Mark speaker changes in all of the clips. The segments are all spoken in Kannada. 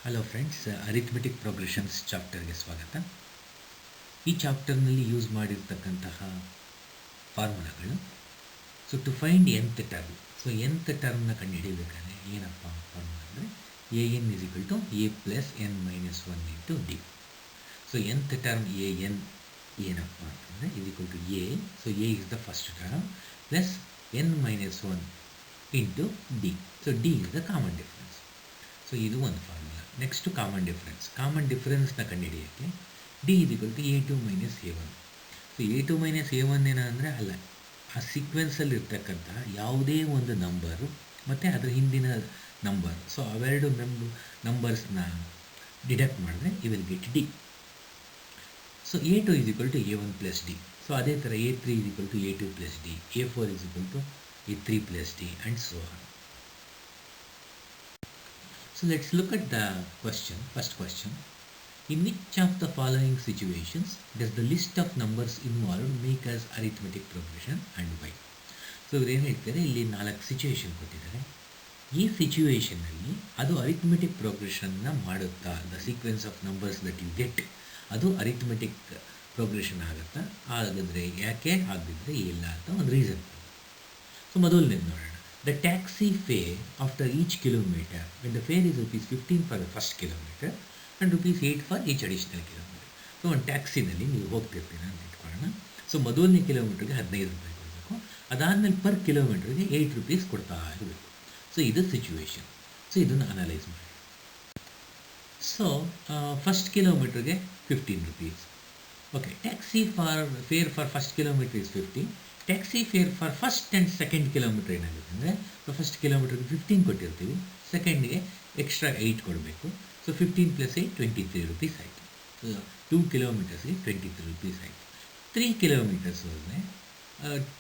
Speaker 1: ಹಲೋ ಫ್ರೆಂಡ್ಸ್, ಅರಿಥ್ಮೆಟಿಕ್ ಪ್ರೋಗ್ರೆಷನ್ಸ್ ಚಾಪ್ಟರ್ಗೆ ಸ್ವಾಗತ. ಈ ಚಾಪ್ಟರ್ನಲ್ಲಿ ಯೂಸ್ ಮಾಡಿರ್ತಕ್ಕಂತಹ ಫಾರ್ಮುಲಾಗಳು. So to find nth term, so nth ಟರ್ಮ್ನ ಕಂಡುಹಿಡಿಯಬೇಕಾದ್ರೆ ಏನಪ್ಪ ಫಾರ್ಮುಲಾ ಅಂದರೆ A N is equal to A plus N minus one into D. So nth term A N ಏನಪ್ಪ ಅಂತಂದರೆ is equal to A, so A is the first term plus N minus one into D. So D is the common difference. So ಇದು ಒಂದು ಫಾರ್ಮುಲಾ. ನೆಕ್ಸ್ಟು ಕಾಮನ್ ಡಿಫರೆನ್ಸ್ನ ಕಂಡುಹಿಡಿಯೋಕ್ಕೆ D is equal to A two minus A one. So A two minus A one ಏನಂದರೆ ಅಲ್ಲ, ಆ ಸೀಕ್ವೆನ್ಸಲ್ಲಿ ಇರ್ತಕ್ಕಂಥ ಯಾವುದೇ ಒಂದು ನಂಬರು ಮತ್ತು ಅದರ ಹಿಂದಿನ ನಂಬರ್, ಸೊ ಅವೆರಡು ನಂಬರ್ಸ್ನ ಡಿಡಕ್ಟ್ ಮಾಡಿದ್ರೆ you will get D. So A two is equal to A one plus D. So ಅದೇ ಥರ A three is equal to A two plus D, A four is equal to A three plus D and so on. So let's look at the question. First question: in which of the following situations does the list of numbers involved make as arithmetic progression and why? So ಇವ್ರೇನು ಹೇಳ್ತಾರೆ, ಇಲ್ಲಿ 4 ಸಿಚುವೇಶನ್ ಕೊಟ್ಟಿದ್ದಾರೆ. ಈ ಸಿಚುವೇಷನಲ್ಲಿ ಅದು ಅರಿಥ್ಮೆಟಿಕ್ ಪ್ರೋಗ್ರೆಷನ್ನ ಮಾಡುತ್ತಾ, the sequence of numbers that you get, ಅದು ಅರಿಥ್ಮೆಟಿಕ್ ಪ್ರೋಗ್ರೆಷನ್ ಆಗುತ್ತಾ, ಹಾಗಾದರೆ ಯಾಕೆ, ಆಗದಿದ್ದರೆ ಇಲ್ಲ ಅಂತ ಒಂದು ರೀಸನ್. ಸೊ ಮೊದಲನೇದು ನೋಡೋಣ. The taxi fare after each kilometer, when the fare is rupees 15 for the first kilometer and rupees 8 for each additional kilometer. So ಒಂದು ಟ್ಯಾಕ್ಸಿನಲ್ಲಿ ನೀವು ಹೋಗ್ತಿರ್ತೀರ ಅಂತ ಇಟ್ಕೊಳ್ಳೋಣ. ಸೊ ಮೊದಲನೇ ಕಿಲೋಮೀಟ್ರಿಗೆ 15 ರೂಪಾಯಿ ಕೊಡಬೇಕು, ಅದಾದಮೇಲೆ ಪರ್ ಕಿಲೋಮೀಟ್ರಿಗೆ 8 ರೂಪೀಸ್ ಕೊಡ್ತಾ ಇರಬೇಕು. ಸೊ ಇದು ಸಿಚುವೇಶನ್. ಸೊ ಇದನ್ನು ಅನಲೈಸ್ ಮಾಡಿ. ಸೊ ಫಸ್ಟ್ ಕಿಲೋಮೀಟ್ರಿಗೆ 15 rupees. Okay, taxi fair for first kilometre is 15. Taxi fair for first and second kilometre ಏನಾಗುತ್ತೆ ಅಂದರೆ, ಫಸ್ಟ್ ಕಿಲೋಮೀಟ್ರಿಗೆ 15 ಕೊಟ್ಟಿರ್ತೀವಿ, ಸೆಕೆಂಡ್ಗೆ ಎಕ್ಸ್ಟ್ರಾ 8 ಕೊಡಬೇಕು. ಸೊ 15 ಪ್ಲಸ್ 8 23 ರೂಪೀಸ್ ಆಯಿತು. ಸೊ 2 ಕಿಲೋಮೀಟರ್ಸ್ಗೆ 23 ರೂಪೀಸ್ ಆಯಿತು. 3 ಕಿಲೋಮೀಟರ್ಸ್ ಹೋದರೆ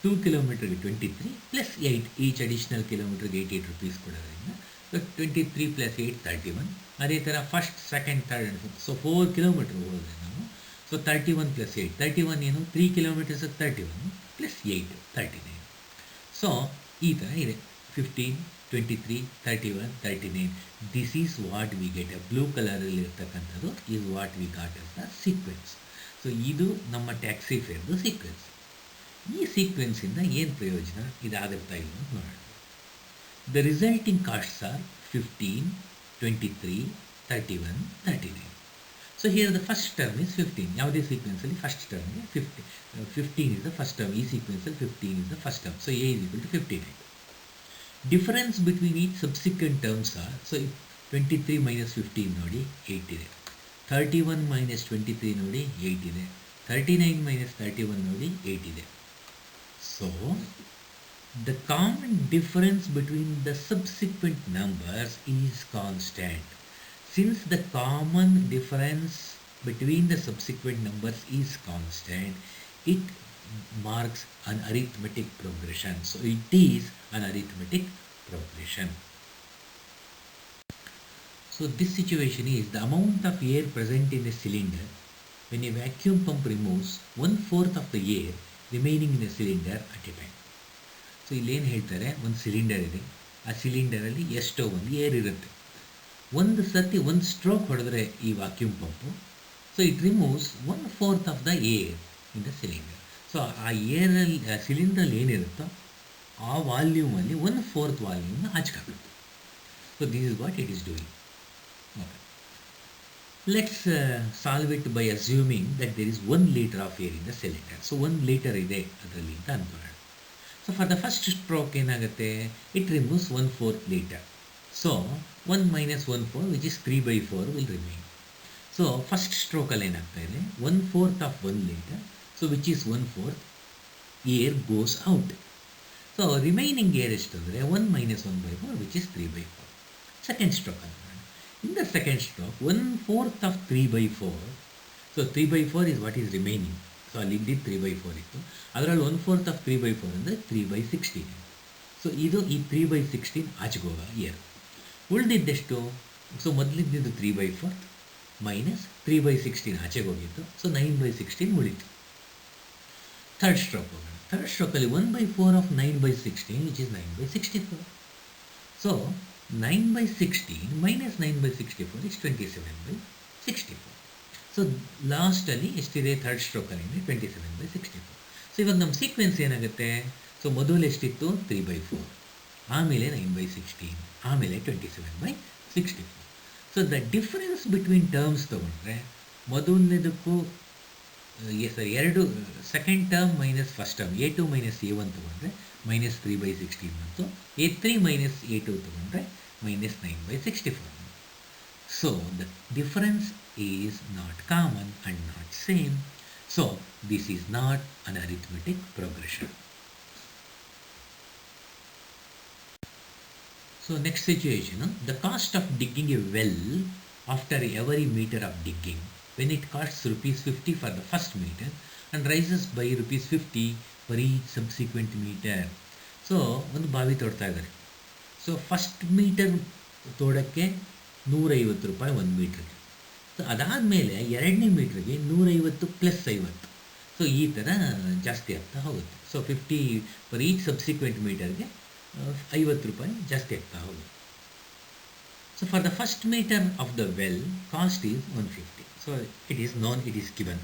Speaker 1: 2 ಕಿಲೋಮೀಟ್ರಿಗೆ 23 ಪ್ಲಸ್ 8, ಈಚ್ ಅಡಿಷ್ನಲ್ ಕಿಲೋಮೀಟ್ರಿಗೆ 88 ರೂಪೀಸ್ ಕೊಡೋದ್ರಿಂದ ಸೊ 23 ಪ್ಲಸ್ 8 31. ಅದೇ ಥರ first second third and fourth, so 4 kilometre ಹೋದರೆ ನಾವು, ಸೊ 31 ಪ್ಲಸ್ 8, 31 ಏನು, 3 ಕಿಲೋಮೀಟರ್ಸ್ 31 ಪ್ಲಸ್ 8 39. ಸೊ ಈ ಥರ ಇದೆ, 15 23 31 39. This is what we get. Blue ಕಲರಲ್ಲಿ ಇರ್ತಕ್ಕಂಥದ್ದು is what we got as the sequence. So ಇದು ನಮ್ಮ ಟ್ಯಾಕ್ಸಿ ಫೇರ್ದು ಸೀಕ್ವೆನ್ಸ್. ಈ ಸೀಕ್ವೆನ್ಸಿಂದ ಏನು ಪ್ರಯೋಜನ, ಇದಾಗುತ್ತಾ ಇಲ್ಲ ಅಂತ ನೋಡೋಣ. The resulting costs are 15 23 31 39. So here the first term is 15. ಯಾವುದೇ ಸೀಕ್ವೆನ್ಸಲ್ಲಿ ಫಸ್ಟ್ ಟರ್ಮ್ಗೆ 15 ಇಸ್ ದ ಫಸ್ಟ್ ಟರ್ಮ್. ಈ ಸೀಕ್ವೆನ್ಸಲ್ಲಿ 15 is the first term. So A is equal to 15 ಆಯಿತು. Difference between each subsequent terms are, so 23 minus 15 ನೋಡಿ 8 ಇದೆ, 31 ಮೈನಸ್ 23 ನೋಡಿ 8 ಇದೆ, 39 ಮೈನಸ್ 31 ನೋಡಿ 8 ಇದೆ. So the common difference between the subsequent numbers is constant. Since the common difference between the subsequent numbers is constant, it marks an arithmetic progression. So it is an arithmetic progression. So this situation is the amount of air present in a cylinder when a vacuum pump removes 1/4 of the air remaining in a cylinder at a time. So ಇಲ್ಲೇನು ಹೇಳ್ತಾರೆ, ಒಂದು ಸಿಲಿಂಡರ್ ಇದೆ, ಆ ಸಿಲಿಂಡರಲ್ಲಿ ಎಷ್ಟೋ ಒಂದು ಏರ್ ಇರುತ್ತೆ. ಒಂದು ಸತಿ ಒಂದು ಸ್ಟ್ರೋಕ್ ಹೊಡೆದ್ರೆ ಈ vacuum pump, so it removes 1/4 of the air in the cylinder. So ಆ ಏರಲ್ಲಿ, ಆ ಸಿಲಿಂಡ್ರಲ್ಲಿ ಏನಿರುತ್ತೋ ಆ ವಾಲ್ಯೂಮಲ್ಲಿ 1/4 ವಾಲ್ಯೂಮ್ನ ಆಚೆಗಾಗುತ್ತೆ. So this is what it is doing. Okay, let's solve it by assuming that there is 1 litre of air in the cylinder. So 1 litre ಇದೆ ಅದರಲ್ಲಿ ಅಂತ ಅನ್ಕೊಳ್ಳೋಣ. So for the first stroke ಏನಾಗುತ್ತೆ, it removes 1/4 litre. So 1 minus 1/4 which is 3/4 will remain. So first ಸ್ಟ್ರೋಕಲ್ಲಿ ಏನಾಗ್ತಾ ಇದೆ, 1/4 of 1 litre, so which is 1/4 air goes out. So remaining air ಎಷ್ಟು ಅಂದರೆ 1 minus 1/4 ವಿಚ್ ಈಸ್ 3/4. ಸೆಕೆಂಡ್ ಸ್ಟ್ರೋಕಲ್ಲಿ in the second stroke 1/4 of 3/4. So 3/4 is what is remaining. So ಅಲ್ಲಿ ಇದ್ದಿದ್ದು 3/4 ಇತ್ತು, ಅದರಲ್ಲಿ 1/4 ಆಫ್ 3/4 ಅಂದರೆ 3/16. ಸೊ ಇದು ಈ 3/16 ಆಚೆಗೋಗ ಏರ್. ಉಳಿದಿದ್ದೆಷ್ಟು, ಸೊ ಮೊದಲಿದ್ದಿದ್ದು 3/4 ಮೈನಸ್ 3/16 ಆಚೆಗೆ ಹೋಗಿತ್ತು, ಸೊ 9/16 ಉಳಿತು. ಥರ್ಡ್ ಸ್ಟ್ರೋಕ್ ಹೋಗೋಣ. ಥರ್ಡ್ ಸ್ಟ್ರೋಕಲ್ಲಿ 1/4 of 9/16 which is 9/64. So 9 by 16 minus 9 by 64 is 27 by 64. So ಲಾಸ್ಟಲ್ಲಿ ಎಷ್ಟಿದೆ ಥರ್ಡ್ ಸ್ಟ್ರೋಕಲ್ಲಿ 27 by 64. ಸೊ ಇವಾಗ ನಮ್ಮ ಸೀಕ್ವೆನ್ಸ್ ಏನಾಗುತ್ತೆ? ಸೊ ಮೊದಲು ಎಷ್ಟಿತ್ತು? 3/4, ಆಮೇಲೆ 9/16, ಆಮೇಲೆ 27 by 64. So the difference between terms ತೊಗೊಂಡ್ರೆ ಮೊದಲನೇದಕ್ಕೂ ಎರಡು second term minus first term A2 minus A1 ತೊಗೊಂಡ್ರೆ -3/16 ಬಂತು. A3 ಮೈನಸ್ A2 ತೊಗೊಂಡ್ರೆ -9/64. So the difference is not common and not same. So this is not an arithmetic progression. So next situation, the cost of digging a well after every meter of digging, when it costs ₹50 for the first meter and rises by ₹50 for each subsequent meter. So ಒಂದು ಬಾವಿ ತೋಡ್ತಾ ಇದ್ದಾರೆ. ಸೊ ಫಸ್ಟ್ ಮೀಟರ್ ತೋಡೋಕ್ಕೆ ₹150 ಒಂದು ಮೀಟ್ರಿಗೆ. ಸೊ ಅದಾದಮೇಲೆ ಎರಡನೇ ಮೀಟ್ರಿಗೆ 150 + 50. ಸೊ ಈ ಥರ ಜಾಸ್ತಿ ಆಗ್ತಾ ಹೋಗುತ್ತೆ. ಸೊ 50 ಫಾರ್ ಈಚ್ ಸಬ್ಸಿಕ್ವೆಂಟ್ ಮೀಟರ್ಗೆ ₹50 ಜಾಸ್ತಿ ಆಗ್ತಾ ಹೋಗುತ್ತೆ. So for the first metre of the well cost is 150. So it is known, it is given.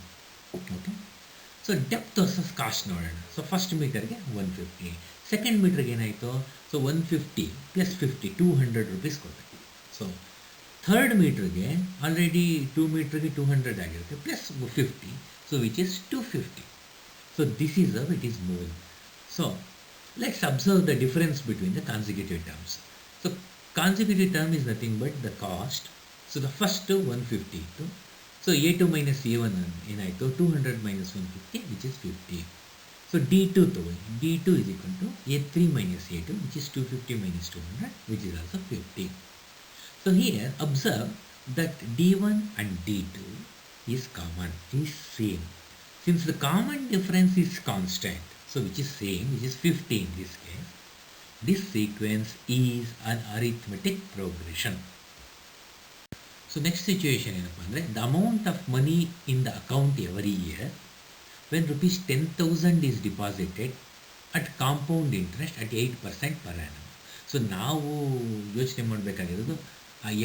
Speaker 1: Okay, so depth versus cost ನೋಡೋಣ. ಸೊ ಫಸ್ಟ್ ಮೀಟರ್ಗೆ 150, ಸೆಕೆಂಡ್ ಮೀಟರ್ಗೆ ಏನಾಯಿತು? ಸೊ 150 + 50 ₹200 ಕೊಡಬೇಕು. ಸೊ ಥರ್ಡ್ ಮೀಟ್ರಿಗೆ ಆಲ್ರೆಡಿ 2 ಮೀಟ್ರಿಗೆ 200 ಆಗಿರುತ್ತೆ plus 50, so which is 250. So this is how it is moving. So let's observe the difference between the consecutive terms. So consecutive term is nothing but the cost. So the first 150 ಇತ್ತು. ಸೊ A2 ಮೈನಸ್ A1 ಏನಾಯಿತು? 200 minus 150 which is 50. So D2 ತಗೊಳ್ಳಿ. D2 is equal to A3 minus A2 which is 250 minus 200 which is also 50. So here observe that D1 and D2 is common, is same. Since the common difference is constant, so which is same, which is 50 in this case, this sequence is an arithmetic progression. So next situation ಏನಪ್ಪ ಅಂದರೆ, the amount of money in the account every year when ₹10,000 is deposited at compound interest at 8% per annum. So ನಾವು ಯೋಚನೆ ಮಾಡಬೇಕಾಗಿರೋದು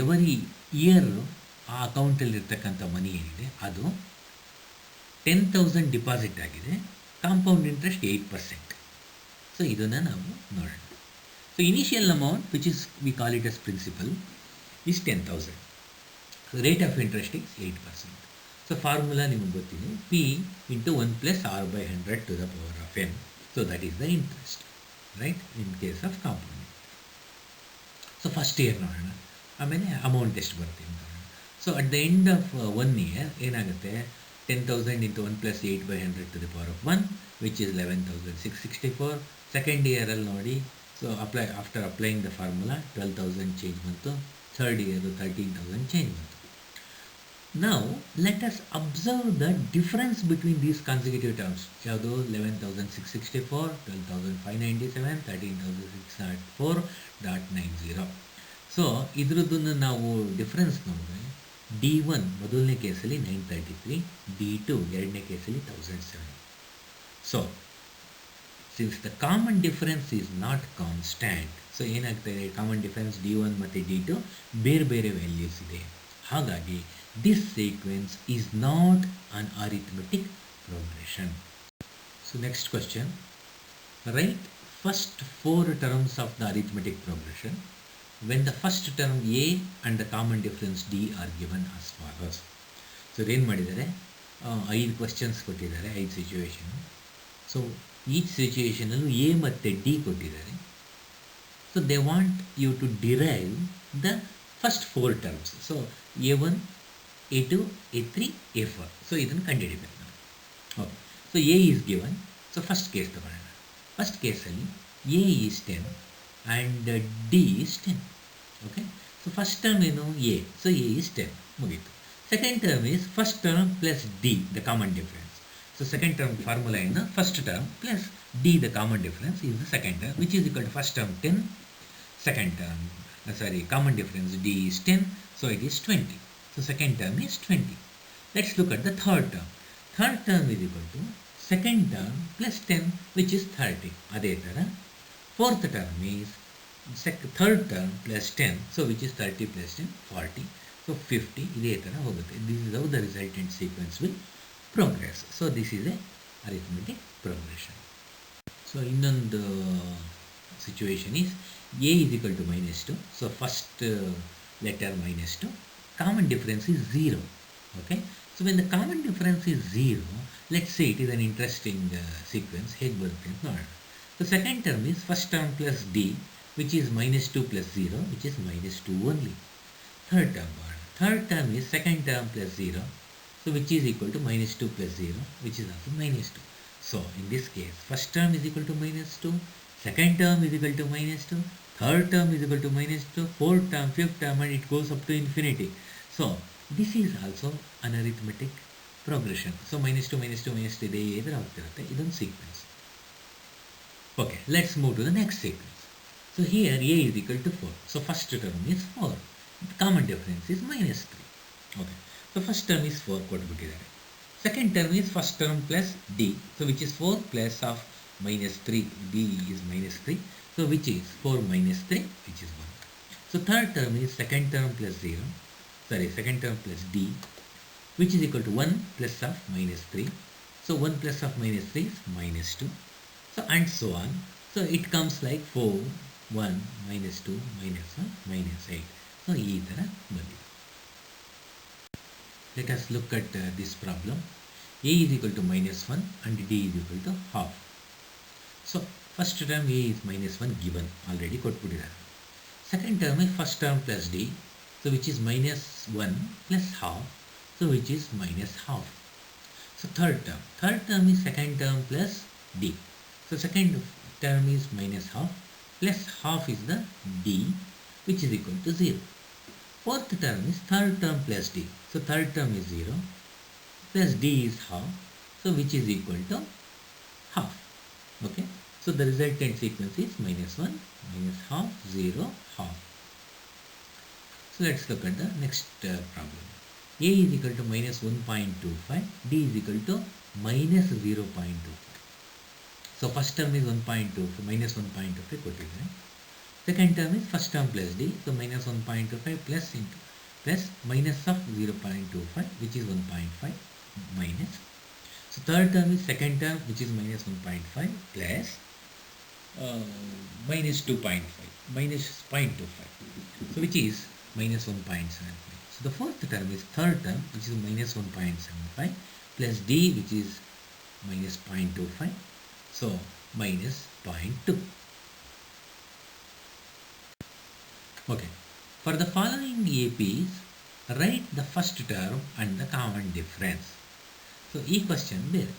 Speaker 1: ಎವರಿ ಇಯರ್ ಆ ಅಕೌಂಟಲ್ಲಿರ್ತಕ್ಕಂಥ ಮನಿ ಏನಿದೆ ಅದು 10,000 ಡಿಪಾಸಿಟ್ ಆಗಿದೆ, ಕಾಂಪೌಂಡ್ ಇಂಟ್ರೆಸ್ಟ್ 8%. ಸೊ ಇದನ್ನು ನಾವು ನೋಡೋಣ. So initial amount which is we call it as principal is 10,000. Rate of interest is 8%. So formula ನಿಮಗೆ ಗೊತ್ತಿದೆ, P × 1 + R/100 to the power of n. So that is the interest, right, in case of compound. So first year ನೋಡೋಣ, ಆಮೇಲೆ ಅಮೌಂಟ್ ಎಷ್ಟು ಬರುತ್ತೆ ಅಂತ ನೋಡೋಣ. So at the end of 1 year ಏನಾಗುತ್ತೆ? 10,000 × 1 + 8/100 to the power of 1 which is 11,664. Second ಇಯರಲ್ಲಿ ನೋಡಿ, so after applying the formula 12,000 change ಬಂತು. ಥರ್ಡ್ ಇಯರು 13,000 ಚೇಂಜ್ ಬಂತು. Now let us observe the difference between these consecutive terms. ಯಾವುದು? 11,664, 12,597, 13,604.90. ಸೊ ಇದ್ರದ್ದನ್ನು ನಾವು ಡಿಫ್ರೆನ್ಸ್ ನೋಡಿದ್ರೆ, D1 ಮೊದಲನೇ ಕೇಸಲ್ಲಿ 933, D2 ಎರಡನೇ ಕೇಸಲ್ಲಿ 1,007. So since the common difference is not constant, so ಏನಾಗ್ತಾಯಿದೆ? ಕಾಮನ್ ಡಿಫರೆನ್ಸ್ D1 ಮತ್ತು D2 ಬೇರೆ ಬೇರೆ ವ್ಯಾಲ್ಯೂಸ್ ಇದೆ. ಹಾಗಾಗಿ this sequence is not an arithmetic progression. So next question, write first 4 terms of the arithmetic progression when the first term A and the common difference D are given as follows. So ಏನು ಮಾಡಿದ್ದಾರೆ? 5 ಕ್ವಶನ್ಸ್ ಕೊಟ್ಟಿದ್ದಾರೆ, 5 ಸಿಚುವೇಶನ್. ಸೊ ಈಚ್ ಸಿಚುವೇಶನಲ್ಲೂ A ಮತ್ತು D ಕೊಟ್ಟಿದ್ದಾರೆ. So they want you to derive the first 4 terms. So A1, A2, A3, A4. So ಇದನ್ನು ಕಂಡುಹಿಡಿಬೇಕು ನಾವು. Okay, so A is given. So first case ತಗೊಳ್ಳೋಣ. ಫಸ್ಟ್ ಕೇಸಲ್ಲಿ A is 10 and D is 10. Okay, so first term ಏನು? A. ಸೊ A ಈಸ್ 10, ಮುಗೀತು. Second term is first term plus D, the common difference. So second term formula ಏನು? First term plus D, the common difference, is the second term which is equal to first term 10, second term common difference D is 10, so it is 20. So second term is 20. Let's look at the third term. Third term is equal to second term plus 10 which is 30. ಅದೇ ಥರ fourth term is third term plus 10, so which is 30 plus 10, 40. So 50 ಇದೇ ಥರ ಹೋಗುತ್ತೆ. This is how the resultant sequence will progress. So this is a arithmetic progression. So ಇನ್ನೊಂದು situation is a is equal to minus 2. So first letter minus 2. Common difference is 0. Okay. So when the common difference is 0, let's say it is an interesting sequence. ಹೇಗೆ ಬರುತ್ತೆ ಅಂತ ನೋಡೋಣ. The second term is first term plus d, which is minus 2 plus 0, which is minus 2 only. Third term. Third term is second term plus 0, so which is equal to minus 2 plus 0, which is also minus 2. So in this case, first term is equal to minus 2, second term is equal to minus 2, third term is equal to minus 2, fourth term, fifth term, and it goes up to infinity. So this is also an arithmetic progression. So minus 2, minus 2, minus 2, ಇದೇ ಆಗ್ತಿರುತ್ತೆ. ಇದೊಂದು sequence. Okay, let's move to the next sequence. So here a is equal to 4. So first term is 4. The common difference is minus 3. Okay. So first term is 4 ಕೊಟ್ಬಿಟ್ಟಿದ್ದಾರೆ. Second term is first term plus d. So which is 4 plus of minus 3. d is minus 3. So which is 4 minus 3, which is 1. So third term is second term plus 0. Sorry, second term plus d, which is equal to 1 plus of minus 3. So 1 plus of minus 3 is minus 2. So and so on. So it comes like 4, 1, minus 2, minus 1, minus 8. So ಈ ಥರ ಬಂದಿದೆ. Let us look at this problem. A is equal to minus 1 and d is equal to half. So first term a is minus 1 given, already ಕೊಟ್ಬಿಟ್ಟಿದ್ದಾರೆ. Second term is first term plus d, so which is minus 1 plus half, so which is minus half. So third term is second term plus d. So second term is minus half plus half is the d, which is equal to 0. Fourth term is third term plus d. So third term is 0 plus d is half, so which is equal to half. Okay. So the resultant sequence is minus 1, minus half, 0, half. So let's look at the next problem. A is equal to minus 1.25, d is equal to minus 0.25. So first term is 1.25, minus 1.25 ಕೊಟ್ಟಿದ್ದಾರೆ. Second term is first term plus d, so minus 1.25 plus minus of 0.25, which is 1.5 minus. So third term is second term, which is minus 1.5 plus minus 2.5, minus 0.25, so which is minus 1.75. So the fourth term is third term, which is minus 1.75 plus d, which is minus 0.25, so minus 0.2. Okay. For the following APs, write the first term and the common difference. So ಈ ಕ್ವಶನ್ ಬೇರೆ.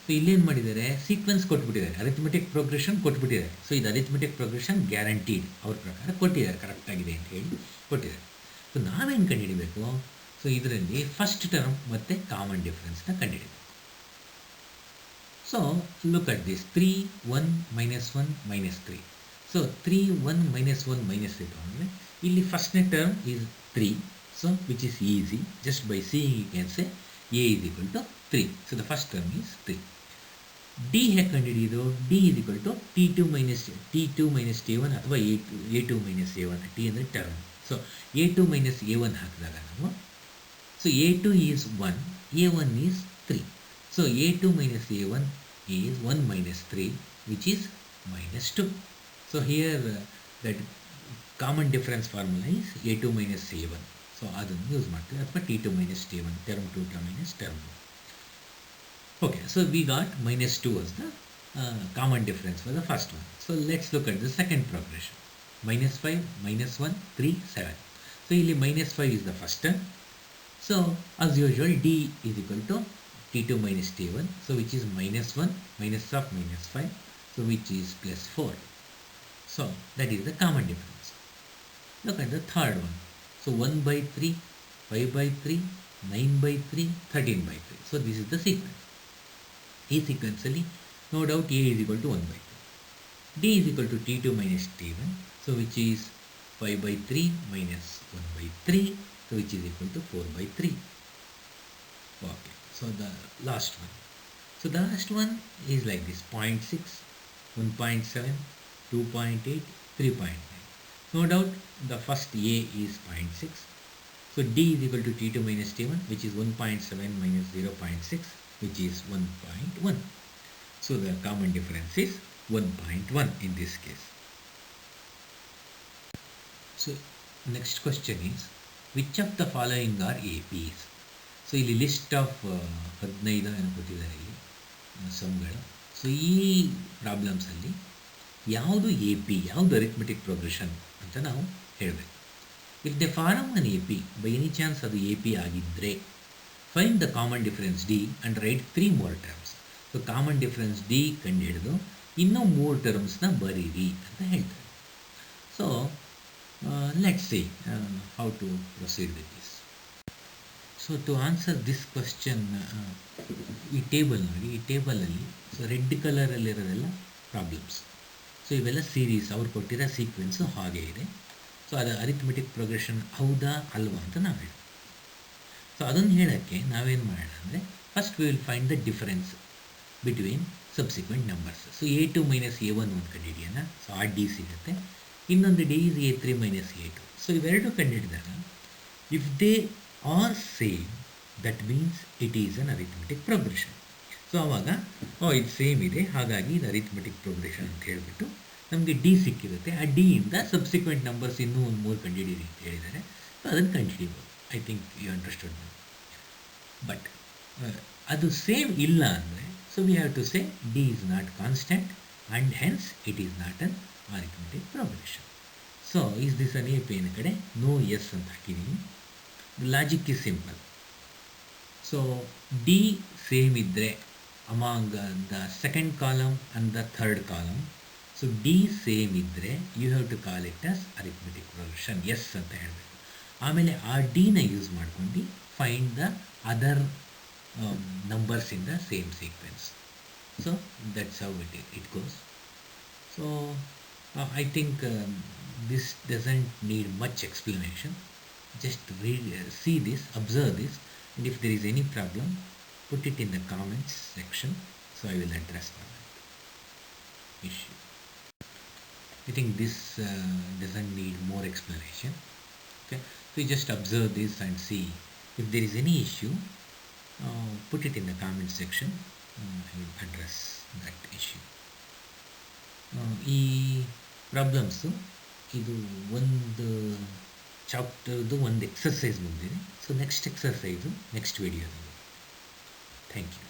Speaker 1: ಸೊ ಇಲ್ಲೇನು ಮಾಡಿದ್ದಾರೆ, ಸೀಕ್ವೆನ್ಸ್ ಕೊಟ್ಬಿಟ್ಟಿದ್ದಾರೆ, ಅರಿಥಮೆಟಿಕ್ ಪ್ರೋಗ್ರೆಷನ್ ಕೊಟ್ಬಿಟ್ಟಿದ್ದಾರೆ. ಸೊ ಇದು ಅರಿಥಮೆಟಿಕ್ ಪ್ರೋಗ್ರೆಷನ್ ಗ್ಯಾರಂಟೀಡ್ ಅವ್ರ ಪ್ರಕಾರ ಕೊಟ್ಟಿದ್ದಾರೆ, ಕರೆಕ್ಟಾಗಿದೆ ಅಂತ ಹೇಳಿ ಕೊಟ್ಟಿದ್ದಾರೆ. ಸೊ ನಾವೇನು ಕಂಡುಹಿಡಿಬೇಕು, ಸೊ ಇದರಲ್ಲಿ ಫಸ್ಟ್ ಟರ್ಮ್ ಮತ್ತು ಕಾಮನ್ ಡಿಫ್ರೆನ್ಸ್ನ ಕಂಡುಹಿಡಿಬೇಕು. So look at this 3, 1, minus 1, minus 3. So 3, 1, minus 1, minus 3 ತಗೊಂಡ್ರೆ ಇಲ್ಲಿ ಫಸ್ಟ್ನೇ term is 3. So which is easy, just by seeing you can say a is equal to 3. So the first term is 3. d ಹೇಗೆ ಕಂಡುಹಿಡಿಯೋದು, d is equal to t2 minus t1 ಅಥವಾ a2 minus a1. t ಅಂದರೆ term. So a2 minus a1 ಹಾಕಿದಾಗ ನಾವು, so a2 is 1, a1 is 3. So a2 minus a1 is 1 minus 3, which is minus 2. So here that common difference formula is a2 minus a1. So ಅದನ್ನು ಯೂಸ್ ಮಾಡ್ತೀವಿ, ಅಥವಾ t2 minus t1, term 2 minus term 1. Okay, so we got minus 2 as the common difference for the first one. So let's look at the second progression. Minus 5, minus 1, 3, 7. So ಇಲ್ಲಿ minus 5 is the first term. So as usual, d is equal to t2 minus t1, so which is minus 1, minus of minus 5, so which is plus 4. So that is the common difference. Look at the third one. So 1 by 3, 5 by 3, 9 by 3, 13 by 3. So this is the sequence. A sequentially, no doubt a is equal to 1 by 3. D is equal to t2 minus t1, so which is 5 by 3 minus 1 by 3, so which is equal to 4 by 3. Okay, so the last one. So the last one is like this: 0.6, 1.7, 2.8, 3.9. No doubt the first A is 0.6. So D is equal to T2 minus T1, which is 1.7 minus 0.6, which is 1.1. So the common difference is 1.1 in this case. So next question is, which of the following are APs? So ಇಲ್ಲಿ ಲಿಸ್ಟ್ ಆಫ್ 15 ಏನು ಕೊಟ್ಟಿದ್ದಾರೆ ಇಲ್ಲಿ ಸಮ್ಗಳು. ಸೊ ಈ ಪ್ರಾಬ್ಲಮ್ಸಲ್ಲಿ ಯಾವುದು ಎ ಪಿ, ಯಾವುದು ಅರಿಥ್ಮೆಟಿಕ್ ಪ್ರೋಗ್ರೆಷನ್ ಅಂತ ನಾವು ಹೇಳಬೇಕು. If they form an A P by any chance ಅದು ಎ ಪಿ ಆಗಿದ್ದರೆ, find the common difference D and write 3 more terms. So common difference D ಕಂಡುಹಿಡಿದು ಇನ್ನೂ 3 ಟರ್ಮ್ಸ್ನ ಬರೀರಿ ಅಂತ ಹೇಳ್ತಾರೆ. So let's see how to proceed with this. So to answer this question, ಈ ಟೇಬಲ್ ನೋಡಿ, ಈ ಟೇಬಲಲ್ಲಿ ಸೊ ರೆಡ್ ಕಲರಲ್ಲಿರೋದೆಲ್ಲ ಪ್ರಾಬ್ಲಮ್ಸ್. ಸೊ ಇವೆಲ್ಲ ಸೀರೀಸ್, ಅವ್ರು ಕೊಟ್ಟಿರೋ ಸೀಕ್ವೆನ್ಸು ಹಾಗೆ ಇದೆ. ಸೊ ಅದು ಅರಿಥ್ಮೆಟಿಕ್ ಪ್ರೋಗ್ರೆಷನ್ ಹೌದಾ ಅಲ್ವಾ ಅಂತ ನಾವು ಹೇಳಿ. ಸೊ ಅದನ್ನು ಹೇಳೋಕ್ಕೆ ನಾವೇನು ಮಾಡೋಣ ಅಂದರೆ, first we will find the difference between subsequent numbers. So A2 minus A1 ಒಂದು ಕಂಡುಹಿಡಿಯೋಣ. ಸೊ ಆ ಡಿ ಸಿಗುತ್ತೆ. ಇನ್ನೊಂದು D is A3 minus A2. So ಇವೆರಡು ಕಂಡುಹಿಡಿದಾಗ if they are same, that means it is an arithmetic progression. So ಆವಾಗ ಇದು ಸೇಮ್ ಇದೆ, ಹಾಗಾಗಿ ಇದು ಅರಿಥ್ಮೆಟಿಕ್ ಪ್ರೋಗ್ರೆಷನ್ ಅಂತ ಹೇಳಿಬಿಟ್ಟು ನಮಗೆ ಡಿ ಸಿಕ್ಕಿರುತ್ತೆ. ಆ ಡಿಯಿಂದ ಸಬ್ಸಿಕ್ವೆಂಟ್ ನಂಬರ್ಸ್ ಇನ್ನೂ ಒಂದು 3 ಕಂಡುಹಿಡೀರಿ ಅಂತ ಹೇಳಿದ್ದಾರೆ. ಸೊ ಅದನ್ನು ಕಂಡುಹಿಡಿಬೋದು. I think you understood. But ಅದು ಸೇಮ್ ಇಲ್ಲ ಅಂದರೆ, so we have to say d is not constant and hence it is not an arithmetic progression. So is this an A P ನ ಕಡೆ ನೋ ಎಸ್ ಅಂತ ಹಾಕಿದ್ದೀನಿ. Logic is simple. So d same ಇದ್ದರೆ among the second column and the third column, so d same ಇದ್ದರೆ you have to call it as arithmetic progression, S ಅಂತ ಹೇಳಬೇಕು. ಆಮೇಲೆ ಆ ಡಿನ ಯೂಸ್ ಮಾಡ್ಕೊಂಡು find the other numbers in the same sequence. So that's how it goes. So I think this doesn't need much explanation. Just see this, observe this, and if there is any problem, put it in the comments section, so I will address that issue. I think this doesn't need more explanation. Okay, so you just observe this and see if there is any issue, put it in the comment section. I will address that issue. ಈ ಪ್ರಾಬ್ಲಮ್ಸು ಇದು ಒಂದು ಚಾಪ್ಟರ್ದು ಒಂದು ಎಕ್ಸರ್ಸೈಸ್ ಮುಗಿದಿದೆ. ಸೊ ನೆಕ್ಸ್ಟ್ ಎಕ್ಸರ್ಸೈಸು ನೆಕ್ಸ್ಟ್ ವಿಡಿಯೋದಲ್ಲಿ. Thank you.